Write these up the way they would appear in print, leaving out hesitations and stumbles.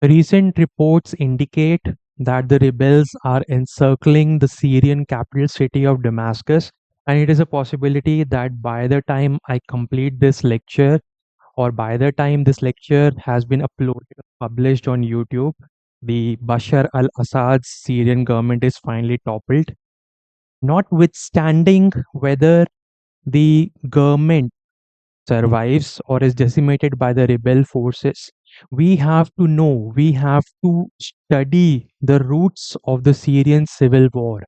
Recent reports indicate that the rebels are encircling the Syrian capital city of Damascus, and it is a possibility that by the time I complete this lecture, or by the time this lecture has been uploaded, published on YouTube, the Bashar al Assad's Syrian government is finally toppled. Notwithstanding whether the government survives or is decimated by the rebel forces, we have to know, we have to study the roots of the Syrian civil war.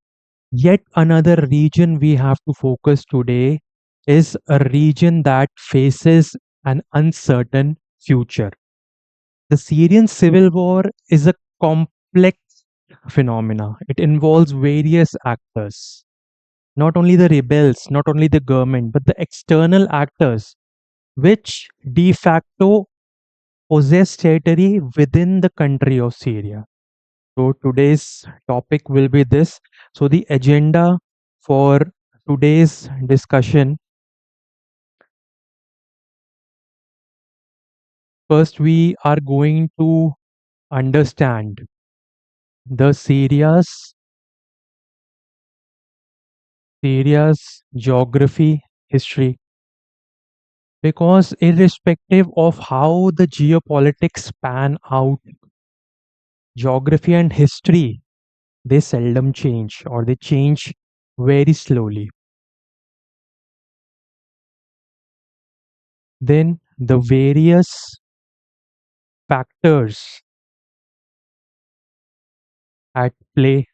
Yet another region we have to focus today is a region that faces an uncertain future. The Syrian civil war is a complex phenomena. It involves various actors, not only the rebels, not only the government, but the external actors which de facto possess territory within the country of Syria. So today's topic will be this. So the agenda for today's discussion, first we are going to understand the Syria's geography, history, because irrespective of how the geopolitics pan out, geography and history, they seldom change or they change very slowly. Then the various factors at play,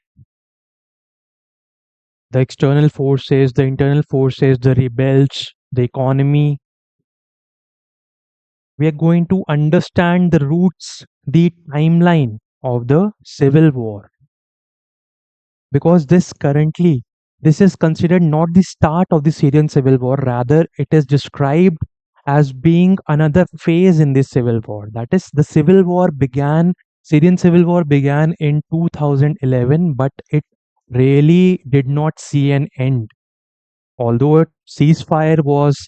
the external forces, the internal forces, the rebels, the economy. We are going to understand the roots, the timeline of the civil war. Because this is considered not the start of the Syrian civil war, rather, it is described as being another phase in this civil war. That is, the Syrian civil war began in 2011, but it really did not see an end. Although a ceasefire was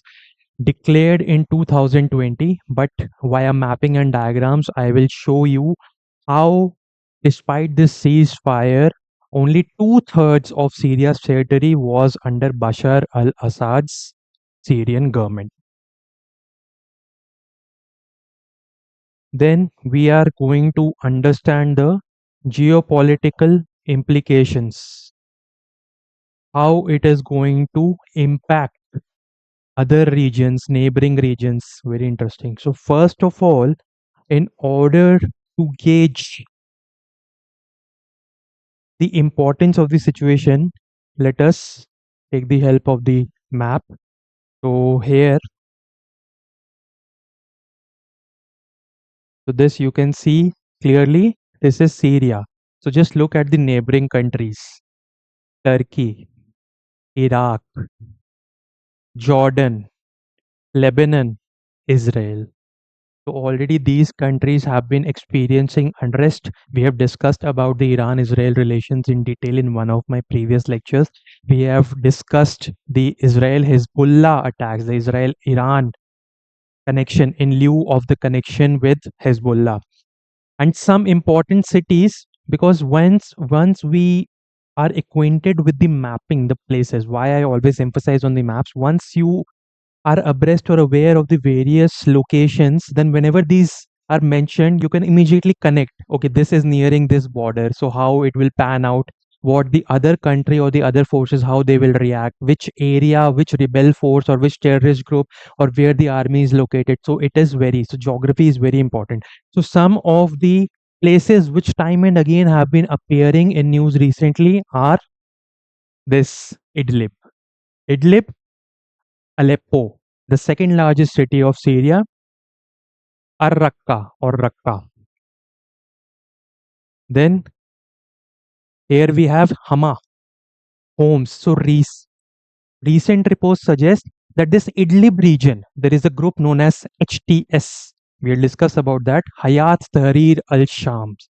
declared in 2020, but via mapping and diagrams, I will show you how, despite this ceasefire, only two-thirds of Syria's territory was under Bashar al Assad's Syrian government. Then we are going to understand the geopolitical implications, how it is going to impact other regions, neighboring regions. Very interesting. So, first of all, in order to gauge the importance of the situation, let us take the help of the map. So, here, so this you can see clearly, this is Syria. So, just look at the neighboring countries: Turkey, Iraq, Jordan, Lebanon, Israel. So already these countries have been experiencing unrest. We have discussed about the Iran-Israel relations in detail in one of my previous lectures. We have discussed the Israel-Hezbollah attacks, the Israel-Iran connection in lieu of the connection with Hezbollah. And some important cities, because once we are acquainted with the mapping, the places, why I always emphasize on the maps, once you are abreast or aware of the various locations, then whenever these are mentioned, you can immediately connect. Okay, this is nearing this border. So how it will pan out, what the other country or the other forces, how they will react, which area, which rebel force or which terrorist group or where the army is located. So so geography is very important. So some of the places which time and again have been appearing in news recently are this Idlib, Aleppo, the second largest city of Syria, Ar-Raqqa or Raqqa. Then here we have Hama, Homs. So recent reports suggest that this Idlib region, there is a group known as HTS. We'll discuss about that. Hayat Tahrir al-Shams.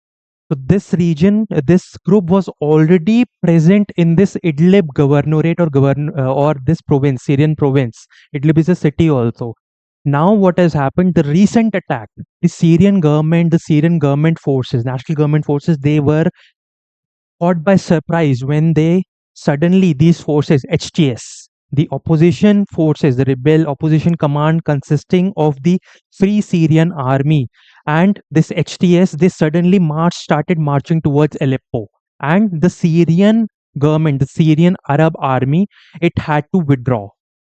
So this region, this group was already present in this Idlib governorate or this province, Syrian province. Idlib is a city also. Now, what has happened? The recent attack, the Syrian government forces, national government forces, they were caught by surprise when they suddenly these forces, HTS, the opposition forces, the rebel opposition command consisting of the Free Syrian Army and this HTS, they suddenly started marching towards Aleppo, and the Syrian government, the Syrian Arab army, it had to withdraw.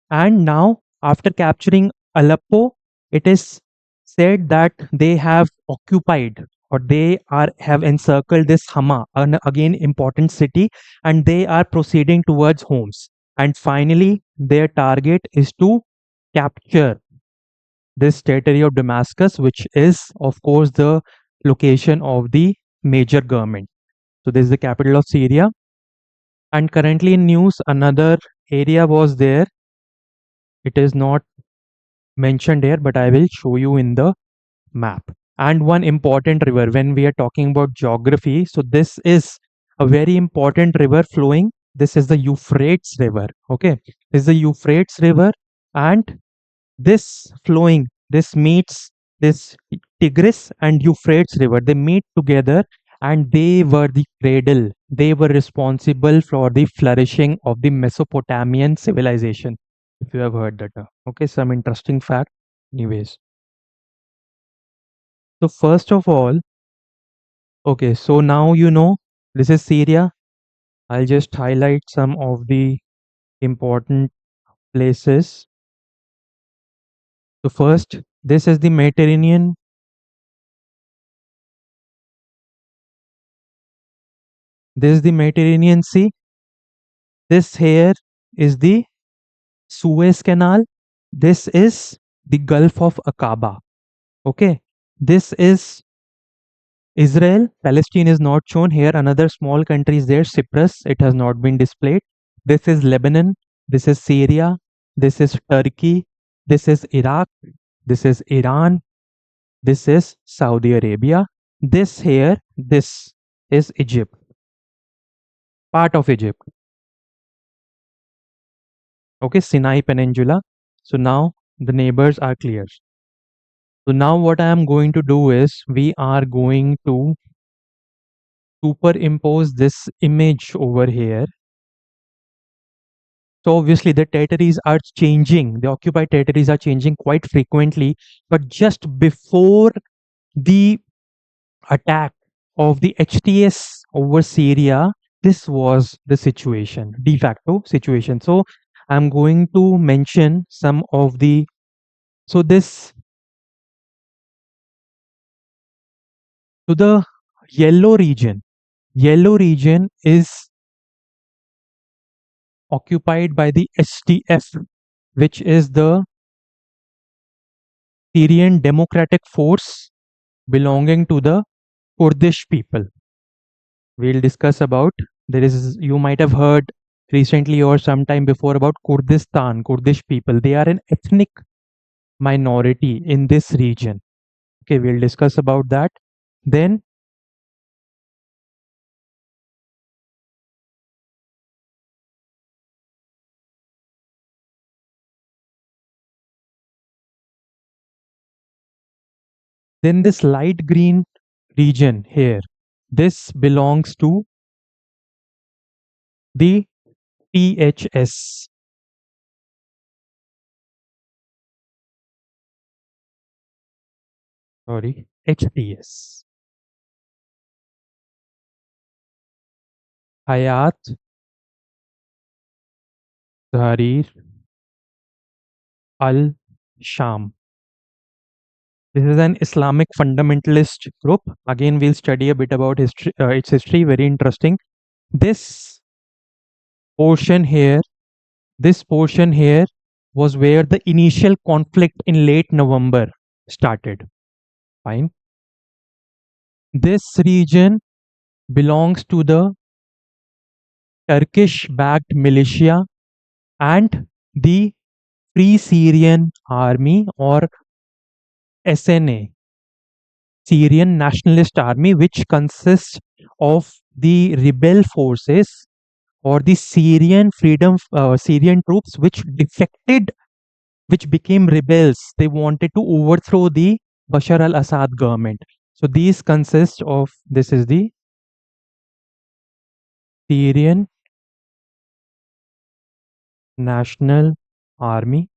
And now, after capturing Aleppo, it is said that they have occupied, or they are have encircled this Hama, an again important city, and they are proceeding towards Homs. And finally, their target is to capture this territory of Damascus, which is, of course, the location of the major government. So this is the capital of Syria. And currently in news, another area was there. It is not mentioned here, but I will show you in the map. And one important river when we are talking about geography. So this is a very important river flowing. This is the Euphrates River. Okay, this is the Euphrates River, and this flowing, this meets this Tigris and Euphrates River. They meet together, and they were the cradle. They were responsible for the flourishing of the Mesopotamian civilization. If you have heard that, okay, some interesting fact. Anyways, so first of all, okay, so now you know this is Syria. I'll just highlight some of the important places. So first, this is the Mediterranean. This is the Mediterranean Sea. This here is the Suez Canal. This is the Gulf of Aqaba. Okay, this is Israel. Palestine is not shown here. Another small country is there, Cyprus. It has not been displayed. This is Lebanon. This is Syria. This is Turkey. This is Iraq. This is Iran. This is Saudi Arabia. This here, this is Egypt, part of Egypt. Okay, Sinai Peninsula. So now the neighbors are clear. So now what I am going to do is we are going to superimpose this image over here. So obviously the territories are changing, the occupied territories are changing quite frequently, but just before the attack of the HTS over Syria, this was the situation, de facto situation. So I'm going to mention some of the, so this, so the yellow region is occupied by the SDF, which is the Syrian Democratic Force belonging to the Kurdish people. We'll discuss about, there is, you might have heard recently or sometime before about Kurdistan, Kurdish people. They are an ethnic minority in this region. Okay, we'll discuss about that. Then this light green region here, this belongs to the THS. Sorry, HTS. Hayat Tahrir al-Sham. This is an Islamic fundamentalist group. Again, we'll study a bit about history, its history. Very interesting. This portion here, this portion here was where the initial conflict in late November started. Fine. This region belongs to the Turkish-backed militia and the Free Syrian Army, or SNA, Syrian Nationalist Army, which consists of the rebel forces or the Syrian Syrian troops which defected which became rebels. They wanted to overthrow the Bashar al-Assad government. So these consist of, this is the Syrian National Army.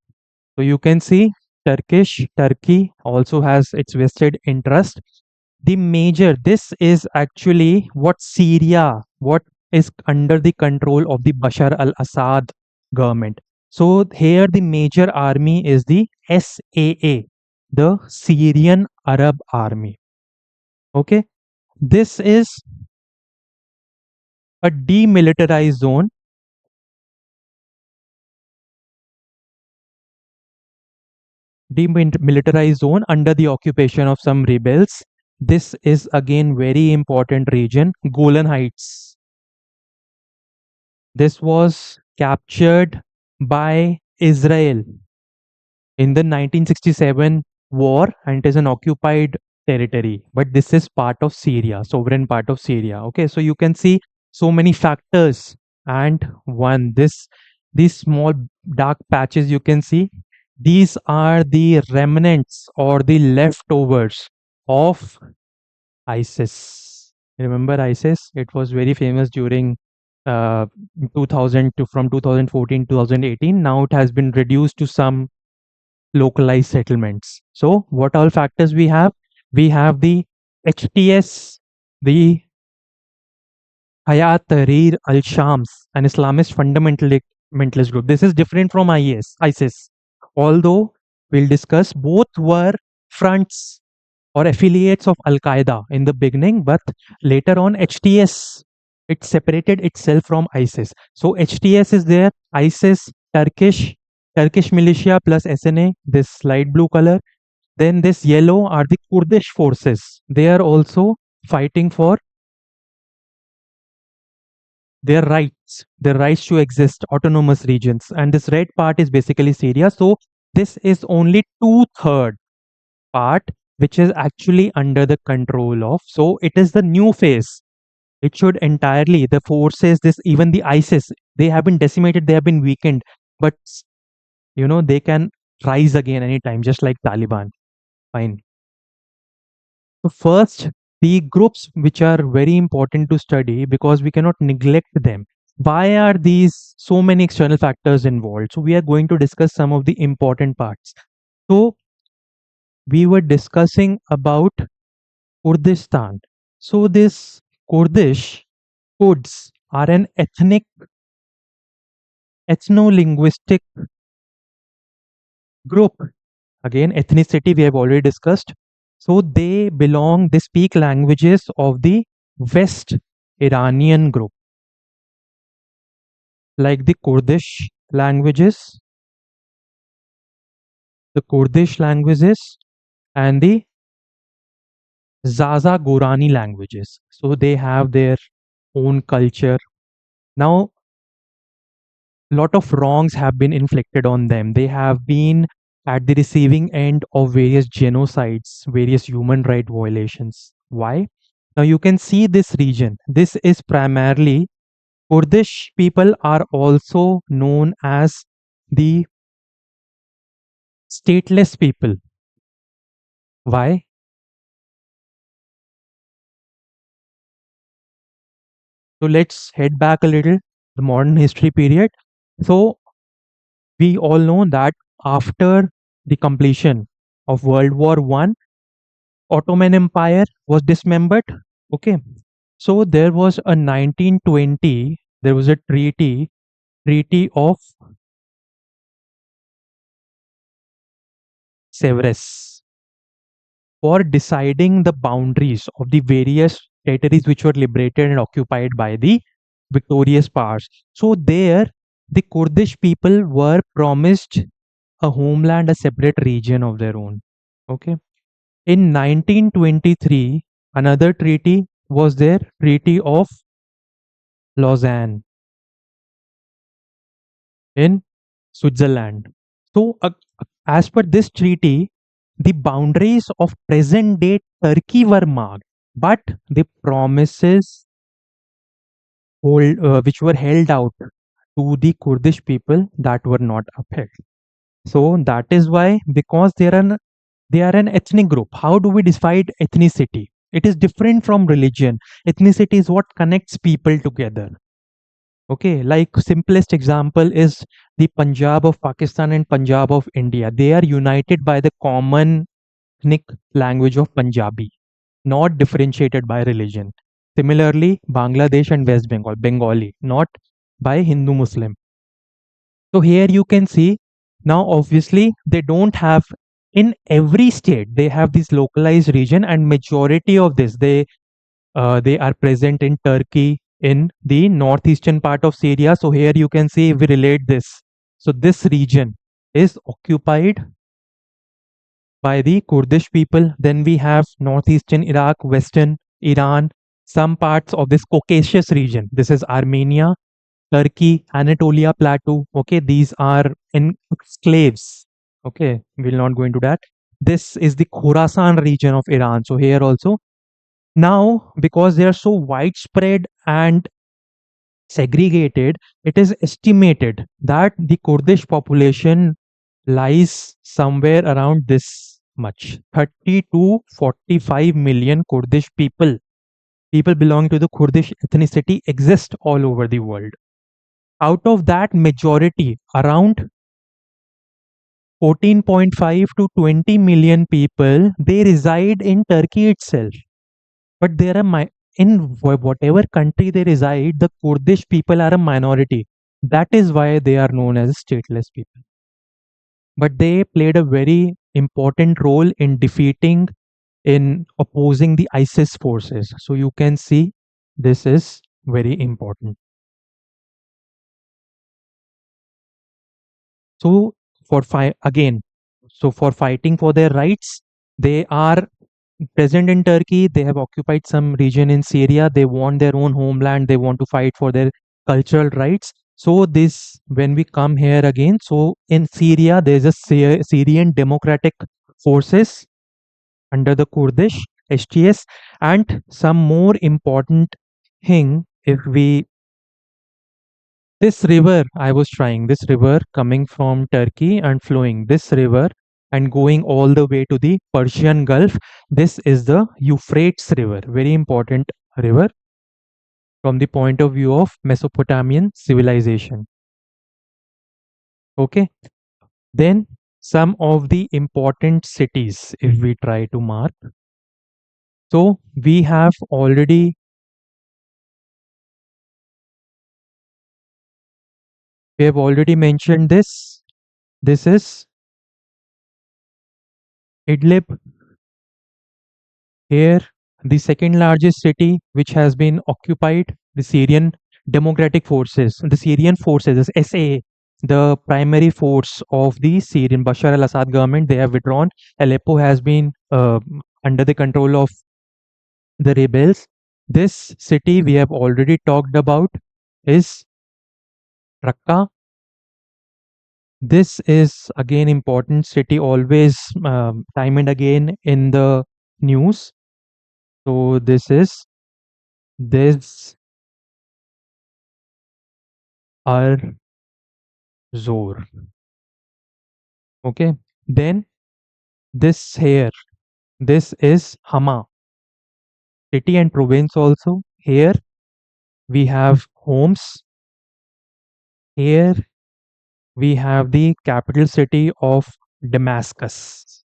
So you can see Turkey also has its vested interest. The major, this is actually what Syria, what is under the control of the Bashar al-Assad government. So here the major army is the SAA, the Syrian Arab Army. Okay, this is a demilitarized zone. Demilitarized zone under the occupation of some rebels. This is again very important region, Golan Heights. This was captured by Israel in the 1967 war, and it is an occupied territory, but this is part of Syria, sovereign part of Syria. Okay, so you can see so many factors, and one, this, these small dark patches you can see, these are the remnants or the leftovers of ISIS. Remember ISIS? It was very famous during uh, 2000 to from 2014 2018. Now it has been reduced to some localized settlements. So what all factors we have? We have the HTS, the Hayat Tahrir al-Shams, an Islamist fundamentalist group. This is different from ISIS. Although we'll discuss, both were fronts or affiliates of Al Qaeda in the beginning, but later on, HTS, it separated itself from ISIS. So HTS is there, ISIS, Turkish militia plus SNA, this light blue color. Then this yellow are the Kurdish forces. They are also fighting for their rights to exist, autonomous regions. And this red part is basically Syria. So this is only two-third part which is actually under the control of. So it is the new phase. It should entirely, the forces, this, even the ISIS, they have been decimated, they have been weakened, but they can rise again anytime, just like Taliban. Fine. So first, the groups which are very important to study because we cannot neglect them. Why are these so many external factors involved? So we are going to discuss some of the important parts. So we were discussing about Kurdistan. So this Kurds are an ethno-linguistic group. Again, ethnicity we have already discussed. So they speak languages of the West Iranian group, like the Kurdish languages, and the Zaza Gorani languages. So they have their own culture. Now, lot of wrongs have been inflicted on them. They have been at the receiving end of various genocides, various human right violations. Why? Now you can see this region. This is primarily Kurdish people are also known as the stateless people. Why? So let's head back a little, the modern history period. So we all know that after the completion of World War One, Ottoman Empire was dismembered. Okay. So there was a 1920, there was a Treaty of Sevres for deciding the boundaries of the various territories which were liberated and occupied by the victorious powers. So there, the Kurdish people were promised a homeland, a separate region of their own. Okay. In 1923, another treaty was there, Treaty of Lausanne in Switzerland. So, as per this treaty, the boundaries of present day Turkey were marked, but the promises which were held out to the Kurdish people that were not upheld. So that is why, because they are an ethnic group. How do we decide ethnicity? It is different from religion. Ethnicity is what connects people together. Okay, like simplest example is the Punjab of Pakistan and Punjab of India. They are united by the common ethnic language of Punjabi, not differentiated by religion. Similarly, Bangladesh and West Bengal, Bengali, not by Hindu Muslim. So here you can see, now obviously they don't have, in every state they have this localized region, and majority of this they are present in Turkey, in the northeastern part of Syria. So here you can see, if we relate this. So this region is occupied by the Kurdish people. Then we have northeastern Iraq, western Iran, some parts of this Caucasus region. This is Armenia, Turkey, Anatolia Plateau. Okay, these are enclaves. Okay, we'll not go into that. This is the Khorasan region of Iran. So here also, now because they are so widespread and segregated, it is estimated that the Kurdish population lies somewhere around this much, 30 to 45 million Kurdish people. People belonging to the Kurdish ethnicity exist all over the world. Out of that majority, around 14.5 to 20 million people, they reside in Turkey itself. But there are in whatever country they reside, the Kurdish people are a minority. That is why they are known as stateless people. But they played a very important role in defeating, in opposing the ISIS forces. So you can see, this is very important. So again, so for fighting for their rights, they are present in Turkey. They have occupied some region in Syria. They want their own homeland. They want to fight for their cultural rights. So this, when we come here again, so in Syria, there is a Syrian Democratic Forces under the Kurdish HTS, and some more important thing, if we, this river, I was trying, this river coming from Turkey and flowing this river and going all the way to the Persian Gulf. This is the Euphrates River, very important river from the point of view of Mesopotamian civilization. Okay, then some of the important cities, if we try to mark. So we have already mentioned this. This is Idlib. Here, the second largest city which has been occupied, the Syrian Democratic Forces, the Syrian forces, the SAA, the primary force of the Syrian Bashar al-Assad government, they have withdrawn. Aleppo has been under the control of the rebels. This city we have already talked about is Raqqa. This is again important city, always time and again in the news. So this are Zor. Okay. Then this here, this is Hama, city and province also. Here we have Homs. Here we have the capital city of Damascus.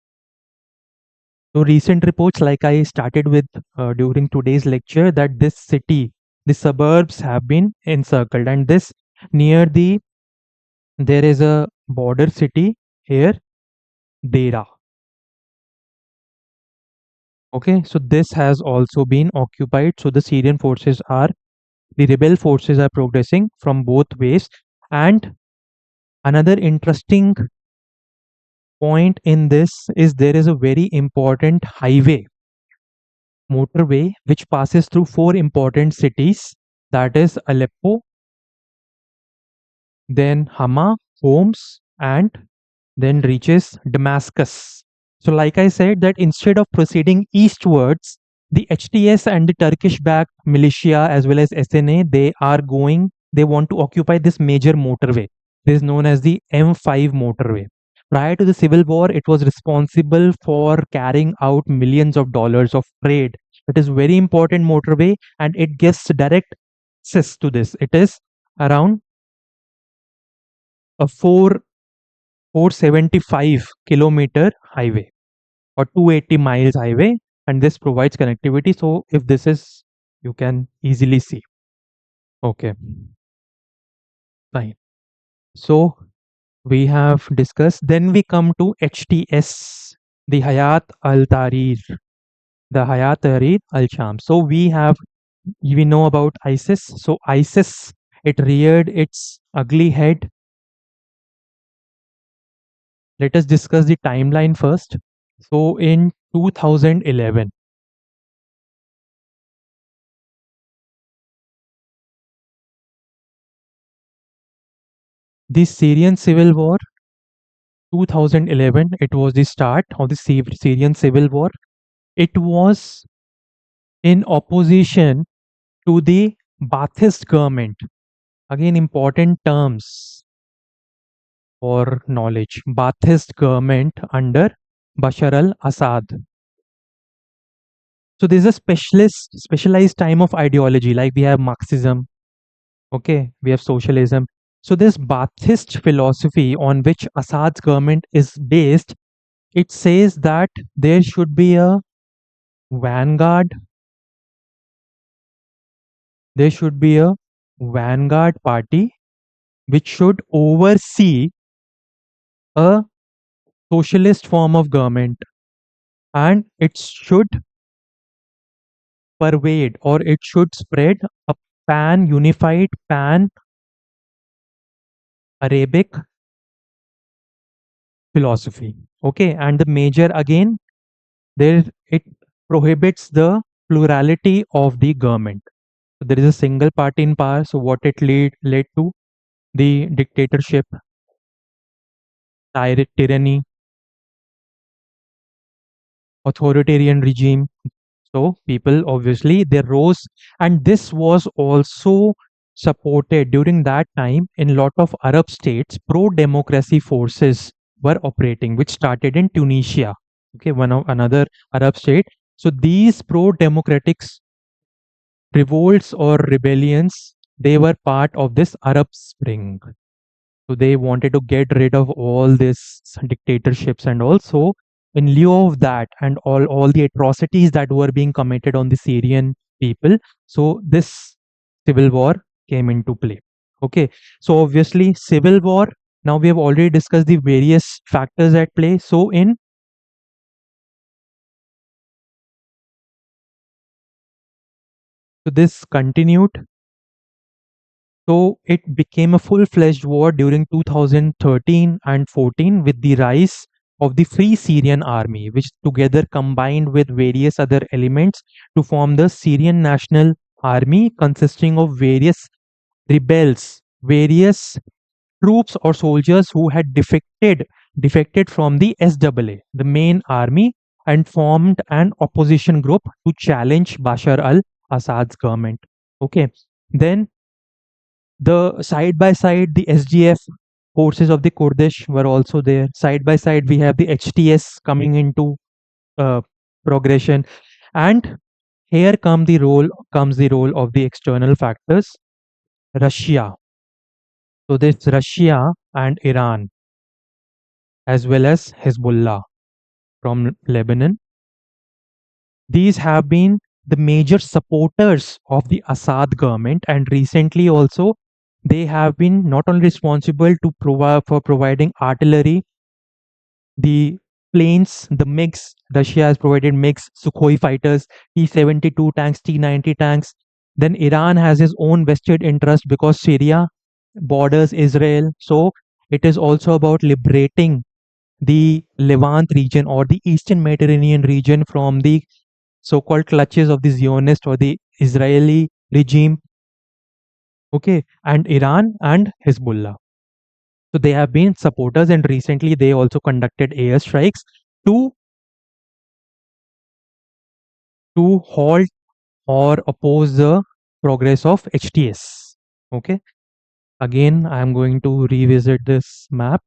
So recent reports, like I started with during today's lecture, that this city, the suburbs have been encircled, and this near the, there is a border city here, Dera. Okay, so this has also been occupied. So the Syrian forces are, the rebel forces are progressing from both ways. And another interesting point in this is, there is a very important highway, motorway, which passes through four important cities, that is Aleppo, then Hama, Homs, and then reaches Damascus. So, like I said, that instead of proceeding eastwards, the HTS and the Turkish backed militia as well as SNA, they want to occupy this major motorway. This is known as the M5 motorway. Prior to the civil war, it was responsible for carrying out millions of dollars of trade. It is very important motorway and it gives direct access to this. It is around a 475 kilometer highway or 280 miles highway, and this provides connectivity. So if this is, you can easily see. Okay, fine. So we have discussed. Then we come to HTS, the Hayat Al Tahrir, the Hayat Tahrir Al Sham. So we know about ISIS. So ISIS, it reared its ugly head. Let us discuss the timeline first. So in 2011, the Syrian civil war, 2011, it was the start of the Syrian civil war. It was in opposition to the Ba'athist government. Again, important terms for knowledge. Ba'athist government under Bashar al-Assad. So there's a specialized time of ideology, like we have Marxism, okay, we have socialism. So this Ba'athist philosophy on which Assad's government is based, it says that there should be a vanguard, there should be a vanguard party which should oversee a socialist form of government, and it should pervade or it should spread a pan unified pan Arabic philosophy. Okay, and the major again, there it prohibits the plurality of the government. So there is a single party in power. So what it led to, the dictatorship, tyranny, authoritarian regime. So people obviously they rose, and this was also supported during that time in lot of Arab states. Pro-democracy forces were operating, which started in Tunisia. Okay, one of another Arab state. So these pro-democratic revolts or rebellions, they were part of this Arab Spring. So they wanted to get rid of all these dictatorships, and also in lieu of that and all the atrocities that were being committed on the Syrian people. So this civil war came into play. Okay. So obviously civil war. Now we have already discussed the various factors at play. So this continued. So it became a full-fledged war during 2013 and 14 with the rise of the Free Syrian Army, which together combined with various other elements to form the Syrian National Army, consisting of various rebels, various troops or soldiers who had defected from the SAA, the main army, and formed an opposition group to challenge Bashar al-Assad's government. Okay, then the side by side, the SGF forces of the Kurdish were also there. Side by side, we have the HTS coming into uh, progression, and here comes the role of the external factors. Russia. So this Russia and Iran, as well as Hezbollah from Lebanon. These have been the major supporters of the Assad government, and recently also they have been not only responsible to provide for providing artillery, the planes, the MiGs. Russia has provided MiGs, Sukhoi fighters, T-72 tanks, T-90 tanks. Then Iran has its own vested interest because Syria borders Israel. So it is also about liberating the Levant region or the Eastern Mediterranean region from the so-called clutches of the Zionist or the Israeli regime. Okay, and Iran and Hezbollah. So they have been supporters, and recently they also conducted airstrikes to halt or oppose the progress of HTS. Okay, again I am going to revisit this map.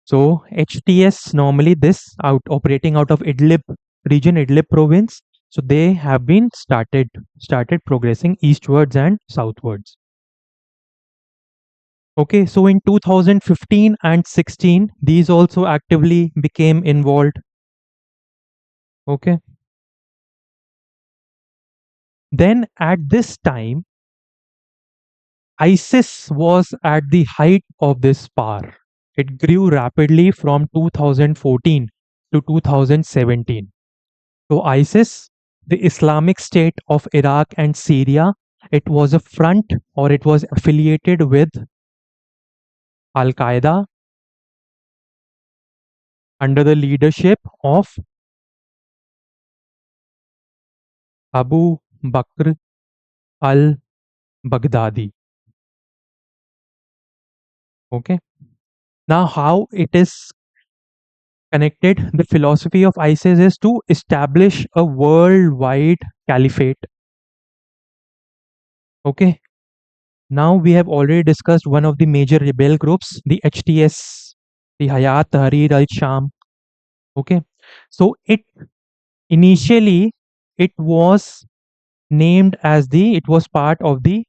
So HTS normally this out operating out of Idlib region, Idlib province. So they have been started progressing eastwards and southwards. Okay, so in 2015 and 16, these also actively became involved. Okay, then at this time, ISIS was at the height of this power. It grew rapidly from 2014 to 2017. So ISIS, the Islamic State of Iraq and Syria, it was a front or it was affiliated with Al Qaeda under the leadership of Abu Bakr al Baghdadi. Okay. Now, how it is connected, the philosophy of ISIS is to establish a worldwide caliphate. Okay. Now, we have already discussed one of the major rebel groups, the HTS, the Hayat Tahrir al Sham. Okay. So, it initially it was named as it was part of the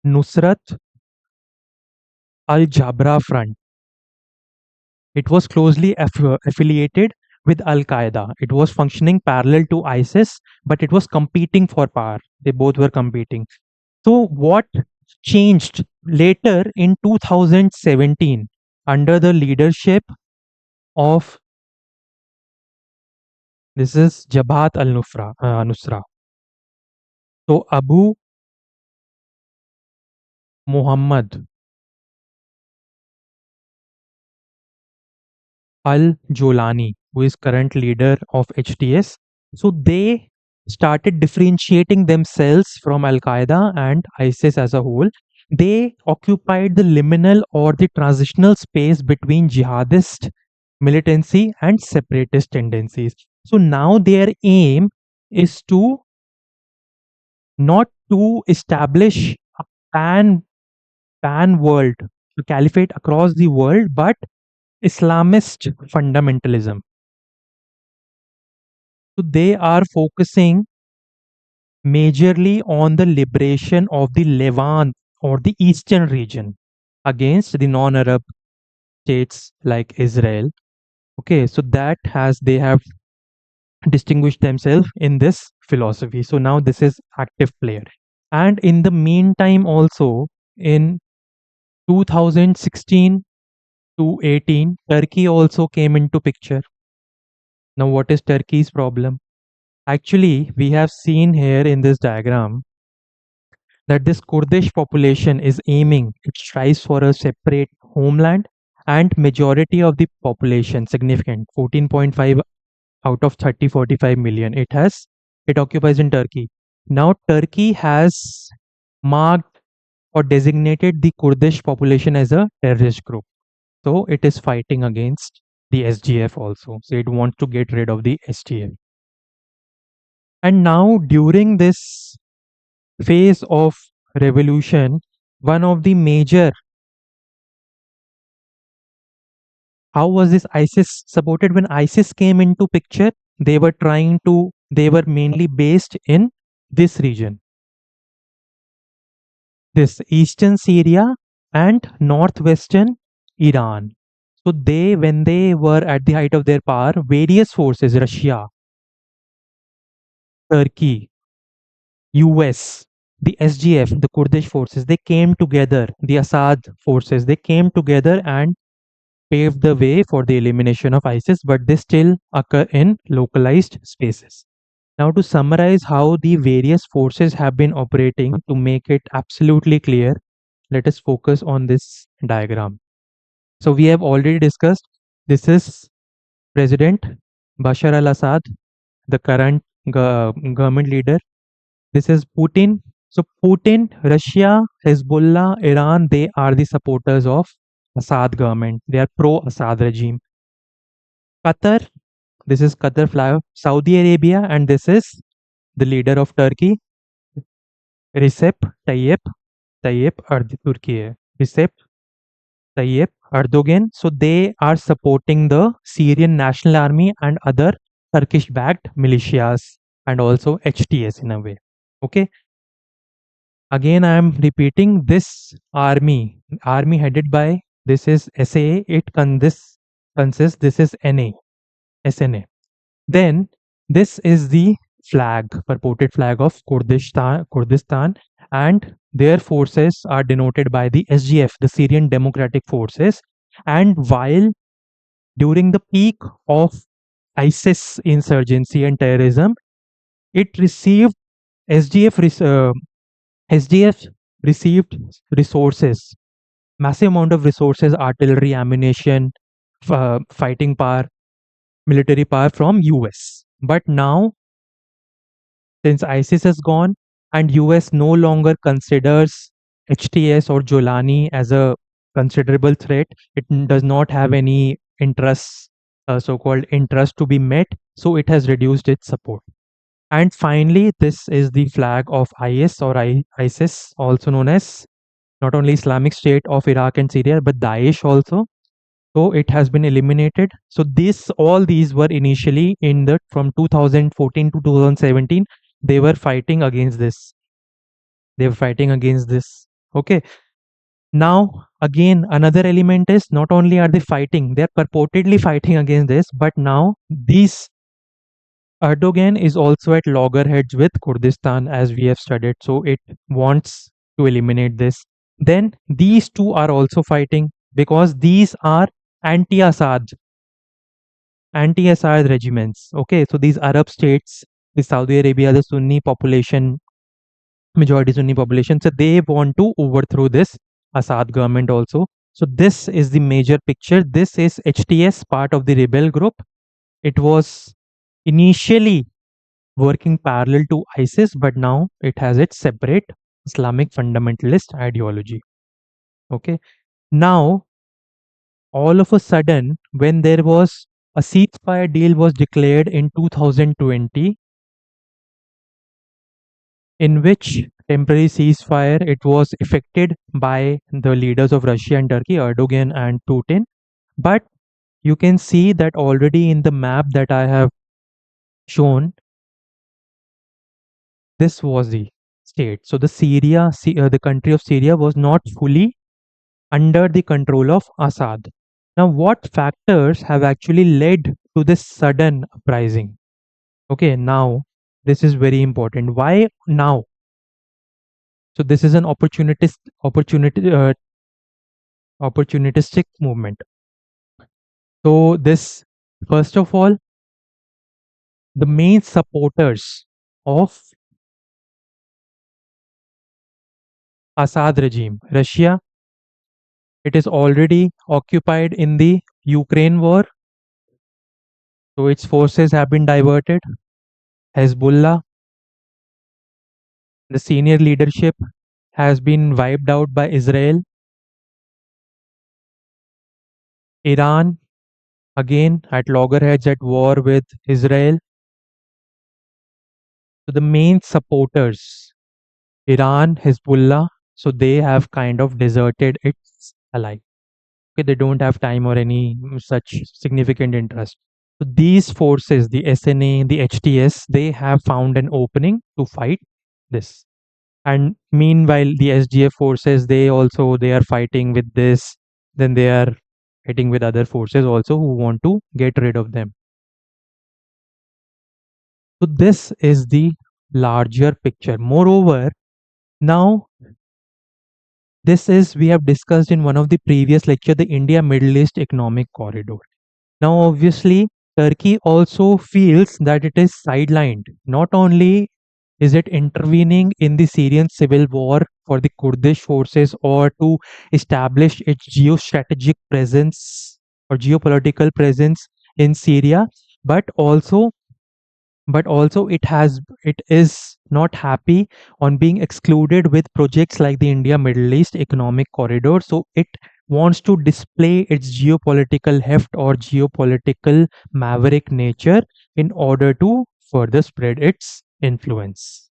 Nusrat al Jabra Front. It was closely affiliated with Al Qaeda. It was functioning parallel to ISIS, but it was competing for power. They both were competing. So, what changed later in 2017 under the leadership of this is Jabhat al Nusra. So, Abu Muhammad al Jolani, who is current leader of HTS. So they started differentiating themselves from Al Qaeda and ISIS as a whole. They occupied the liminal or the transitional space between jihadist militancy and separatist tendencies. So now their aim is to not to establish a pan world, a caliphate across the world, but Islamist fundamentalism. So they are focusing majorly on the liberation of the Levant or the eastern region against the non-Arab states like Israel. Okay, so that has they have distinguished themselves in this philosophy. So now this is active player. And in the meantime also in 2016 to 18, Turkey also came into picture. Now what is Turkey's problem? Actually, we have seen here in this diagram that this Kurdish population is aiming, it strives for a separate homeland, and majority of the population, significant 14.5 out of 30-45 million, it occupies in Turkey. Now Turkey has marked or designated the Kurdish population as a terrorist group. So it is fighting against the SGF also. So it wants to get rid of the STF. And now during this phase of revolution, one of the major how was this ISIS supported when ISIS came into picture? They were mainly based in this region, this eastern Syria and northwestern Iran. So when they were at the height of their power, various forces, Russia, Turkey, US, the SGF, the Kurdish forces, they came together, the Assad forces, they came together and paved the way for the elimination of ISIS, but they still occur in localized spaces. Now, to summarize how the various forces have been operating to make it absolutely clear, let us focus on this diagram. So, we have already discussed this is President Bashar al Assad, the current government leader. This is Putin. So, Putin, Russia, Hezbollah, Iran, they are the supporters of Assad government. They are pro-Assad regime. Qatar, this is Qatar flag, Saudi Arabia, and this is the leader of Turkey, Recep Tayyip Recep Tayyip Erdogan. So they are supporting the Syrian National Army and other Turkish-backed militias and also HTS in a way. Okay. Again, I am repeating this army headed by this is SAA. This consists. This is SNA. Then this is the purported flag of Kurdistan, and their forces are denoted by the SGF, the Syrian Democratic Forces. And while during the peak of ISIS insurgency and terrorism, it received SGF SDF received resources, massive amount of resources, artillery, ammunition, fighting power, military power from US. But now, since ISIS is gone and US no longer considers HTS or Jolani as a considerable threat, it does not have any interests, so-called interest to be met, so it has reduced its support. And finally, this is the flag of IS or ISIS, also known as not only Islamic State of Iraq and Syria, but Daesh also. So it has been eliminated. So all these were initially in the from 2014 to 2017. They were fighting against this. They were fighting against this. Okay. Now again, another element is not only are they fighting, they are purportedly fighting against this, but now these Erdogan is also at loggerheads with Kurdistan as we have studied, so it wants to eliminate this. Then these two are also fighting because these are anti-Assad, anti-Assad regiments. Okay, so these Arab states, the Saudi Arabia, the Sunni population, majority Sunni population, so they want to overthrow this Assad government also. So this is the major picture. This is HTS, part of the rebel group. It was initially working parallel to ISIS, but now it has its separate Islamic fundamentalist ideology. Okay. Now, all of a sudden, when there was a ceasefire deal was declared in 2020, in which temporary ceasefire it was effected by the leaders of Russia and Turkey, Erdogan and Putin. But you can see that already in the map that I have shown, this was the state. So the country of Syria was not fully under the control of Assad. Now, what factors have actually led to this sudden uprising? Okay, now this is very important. Why now? So this is an opportunistic movement. So this, first of all, the main supporters of Assad regime, Russia, it is already occupied in the Ukraine war. So its forces have been diverted. Hezbollah, the senior leadership has been wiped out by Israel. Iran, again at loggerheads at war with Israel. So the main supporters, Iran, Hezbollah, so they have kind of deserted its ally. Okay, they don't have time or any such significant interest. So these forces, the SNA, the HTS, they have found an opening to fight this. And meanwhile, the SDF forces, they are fighting with this. Then they are fighting with other forces also who want to get rid of them. So this is the larger picture. Moreover, now this is we have discussed in one of the previous lecture, the India Middle East Economic Corridor. Now obviously Turkey also feels that it is sidelined. Not only is it intervening in the Syrian civil war for the Kurdish forces or to establish its geostrategic presence or geopolitical presence in Syria, but also it is not happy on being excluded with projects like the India Middle East Economic Corridor. So it wants to display its geopolitical heft or geopolitical maverick nature in order to further spread its influence.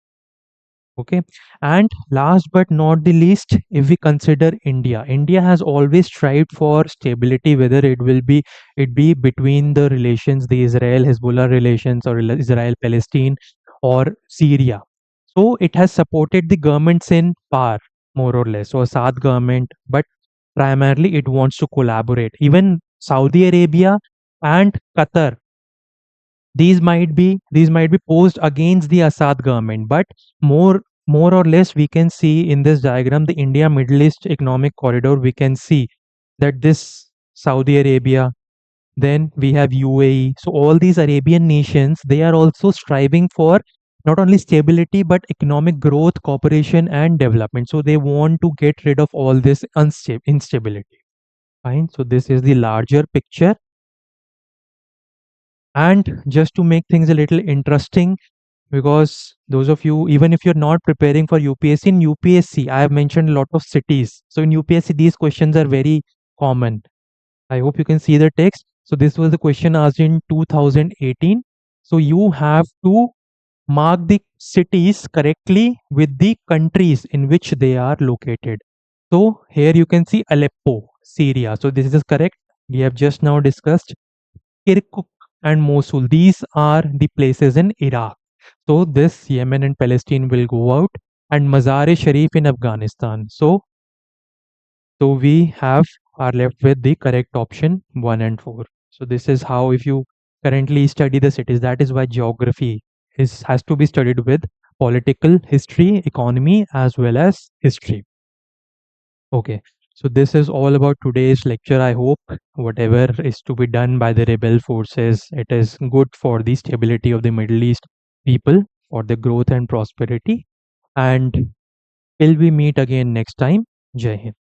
Okay. And last but not the least, if we consider India, India has always strived for stability, whether it be between the relations, the Israel Hezbollah relations, or Israel Palestine, or Syria. So it has supported the governments in power, more or less, or Assad government, but primarily it wants to collaborate. Even Saudi Arabia and Qatar, these might be posed against the Assad government, but more or less we can see in this diagram the India Middle East economic corridor. We can see that this Saudi Arabia, then we have UAE. So all these Arabian nations, they are also striving for not only stability but economic growth, cooperation, and development. So they want to get rid of all this instability. Fine. So this is the larger picture. And just to make things a little interesting, because those of you, even if you're not preparing for UPSC, in UPSC I have mentioned a lot of cities. So in UPSC these questions are very common. I hope you can see the text. So this was the question asked in 2018. So you have to mark the cities correctly with the countries in which they are located. So here you can see Aleppo, Syria. So this is correct. We have just now discussed Kirkuk and Mosul. These are the places in Iraq. So this Yemen and Palestine will go out, and Mazar-e-Sharif in Afghanistan. So we have are left with the correct option 1 and 4. So this is how, if you currently study the cities, that is why geography has to be studied with political history, economy, as well as history. Okay. So this is all about today's lecture. I hope whatever is to be done by the rebel forces, it is good for the stability of the Middle East people, for the growth and prosperity. And till we meet again next time, Jai Hind.